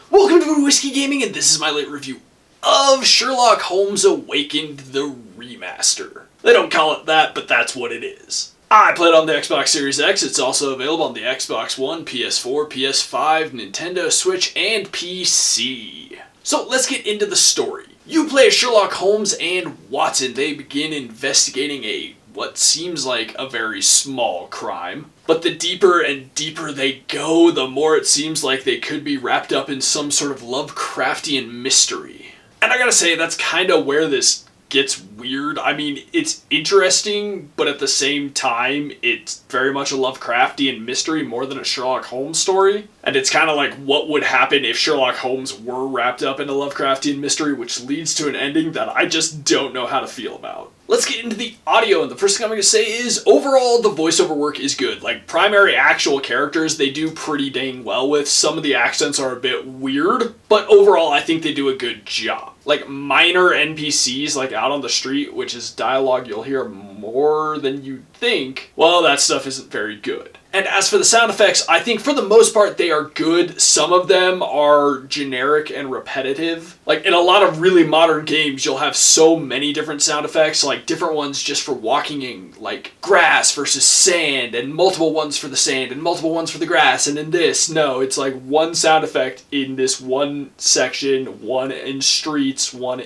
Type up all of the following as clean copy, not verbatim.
Welcome to Whiskey Gaming, and this is my late review of Sherlock Holmes Awakened the Remaster. They don't call it that, but that's what it is. I played on the Xbox Series X. It's also available on the Xbox One, PS4, PS5, Nintendo Switch, and PC. So let's get into the story. You play Sherlock Holmes and Watson. They begin investigating what seems like a very small crime. But the deeper and deeper they go, the more it seems like they could be wrapped up in some sort of Lovecraftian mystery. And I gotta say, that's kind of where this gets weird. I mean, it's interesting, but at the same time, it's very much a Lovecraftian mystery more than a Sherlock Holmes story. And it's kind of like what would happen if Sherlock Holmes were wrapped up in a Lovecraftian mystery, which leads to an ending that I just don't know how to feel about. Let's get into the audio, and the first thing I'm going to say is, overall, the voiceover work is good. Like, primary actual characters, they do pretty dang well with. Some of the accents are a bit weird, but overall, I think they do a good job. Like, minor NPCs, like out on the street, which is dialogue you'll hear more than you'd think, well, that stuff isn't very good. And as for the sound effects, I think for the most part they are good. Some of them are generic and repetitive. Like in a lot of really modern games, you'll have so many different sound effects, like different ones just for walking in, like grass versus sand, and multiple ones for the sand, and multiple ones for the grass, and in this, no, it's like one sound effect in this one section, one in streets, one,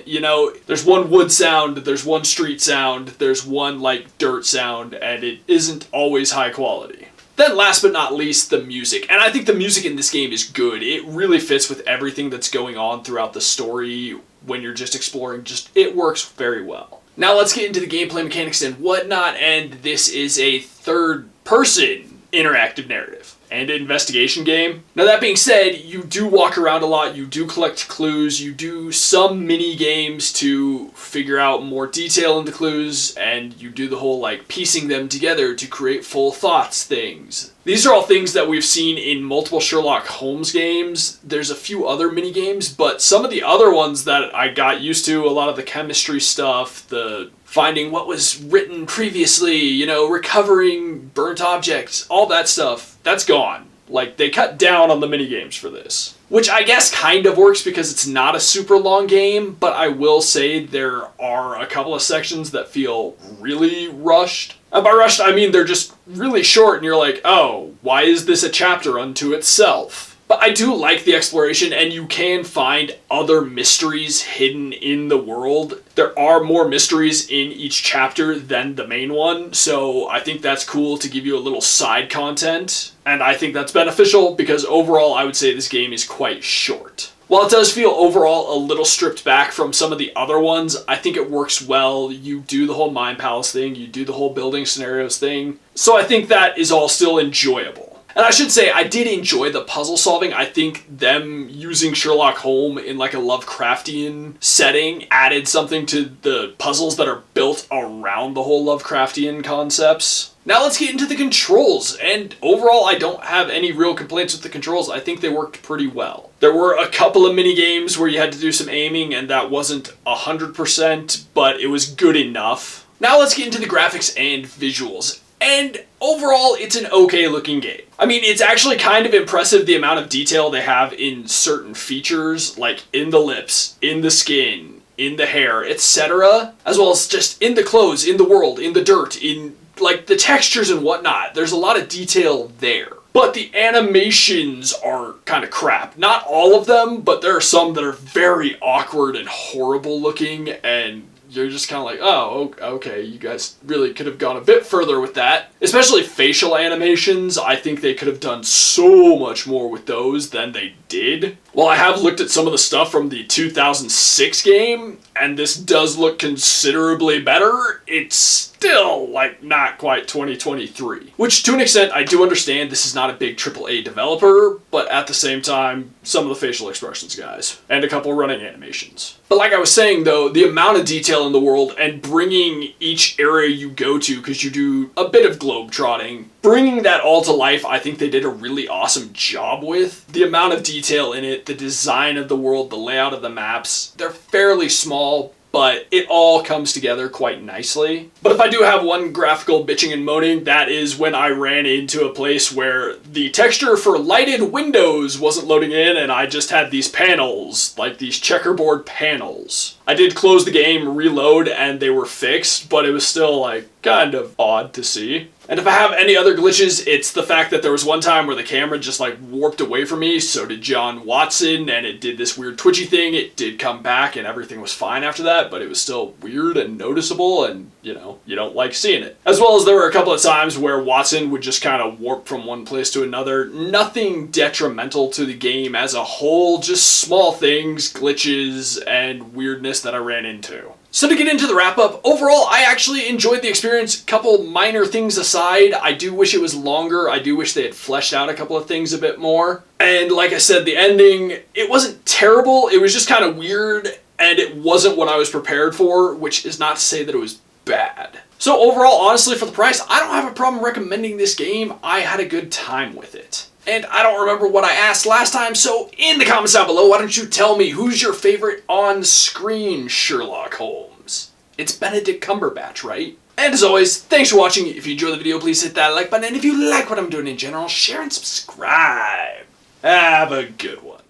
there's one wood sound, there's one street sound, there's one like dirt sound, and it isn't always high quality. Then last but not least, the music. And I think the music in this game is good. It really fits with everything that's going on throughout the story when you're just exploring. It works very well. Now let's get into the gameplay mechanics and whatnot, and this is a third-person interactive narrative and investigation game. Now that being said, you do walk around a lot, you do collect clues, you do some mini games to figure out more detail in the clues, and you do the whole like piecing them together to create full thoughts things. These are all things that we've seen in multiple Sherlock Holmes games. There's a few other mini games, but some of the other ones that I got used to, a lot of the chemistry stuff, the finding what was written previously, recovering burnt objects, all that stuff, that's gone. Like, they cut down on the minigames for this. Which I guess kind of works because it's not a super long game, but I will say there are a couple of sections that feel really rushed. And by rushed, I mean they're just really short and you're like, oh, why is this a chapter unto itself? But I do like the exploration, and you can find other mysteries hidden in the world. There are more mysteries in each chapter than the main one, so I think that's cool to give you a little side content. And I think that's beneficial because overall I would say this game is quite short. While it does feel overall a little stripped back from some of the other ones, I think it works well. You do the whole Mind Palace thing, you do the whole building scenarios thing, so I think that is all still enjoyable. And I should say, I did enjoy the puzzle solving. I think them using Sherlock Holmes in like a Lovecraftian setting added something to the puzzles that are built around the whole Lovecraftian concepts. Now let's get into the controls, and overall I don't have any real complaints with the controls. I think they worked pretty well. There were a couple of mini games where you had to do some aiming, and that wasn't 100%, but it was good enough. Now let's get into the graphics and visuals. And overall, it's an okay looking game. I mean, it's actually kind of impressive the amount of detail they have in certain features, like in the lips, in the skin, in the hair, etc. As well as just in the clothes, in the world, in the dirt, in like the textures and whatnot. There's a lot of detail there. But the animations are kind of crap. Not all of them, but there are some that are very awkward and horrible looking, and you're just kind of like, oh, okay, you guys really could have gone a bit further with that. Especially facial animations, I think they could have done so much more with those than they did. While I have looked at some of the stuff from the 2006 game, and this does look considerably better, it's still, like, not quite 2023. Which, to an extent, I do understand this is not a big AAA developer, but at the same time, some of the facial expressions, guys. And a couple running animations. But like I was saying, though, the amount of detail in the world and bringing each area you go to, because you do a bit of globetrotting, bringing that all to life, I think they did a really awesome job with. The amount of detail in it, the design of the world, the layout of the maps, they're fairly small, but it all comes together quite nicely. But if I do have one graphical bitching and moaning, that is when I ran into a place where the texture for lighted windows wasn't loading in and I just had these panels, like these checkerboard panels. I did close the game, reload, and they were fixed, but it was still like kind of odd to see. And if I have any other glitches, it's the fact that there was one time where the camera just like warped away from me, so did John Watson, and it did this weird twitchy thing. It did come back and everything was fine after that, but it was still weird and noticeable, and you know, you don't like seeing it. As well as there were a couple of times where Watson would just kind of warp from one place to another. Nothing detrimental to the game as a whole, just small things, glitches, and weirdness that I ran into. So to get into the wrap-up, overall I actually enjoyed the experience. Couple minor things aside, I do wish it was longer. I do wish they had fleshed out a couple of things a bit more. And like I said, the ending, it wasn't terrible, it was just kind of weird, and it wasn't what I was prepared for, which is not to say that it was bad. So overall, honestly, for the price, I don't have a problem recommending this game. I had a good time with it. And I don't remember what I asked last time, so in the comments down below, why don't you tell me who's your favorite on-screen Sherlock Holmes? It's Benedict Cumberbatch, right? And as always, thanks for watching. If you enjoyed the video, please hit that like button. And if you like what I'm doing in general, share and subscribe. Have a good one.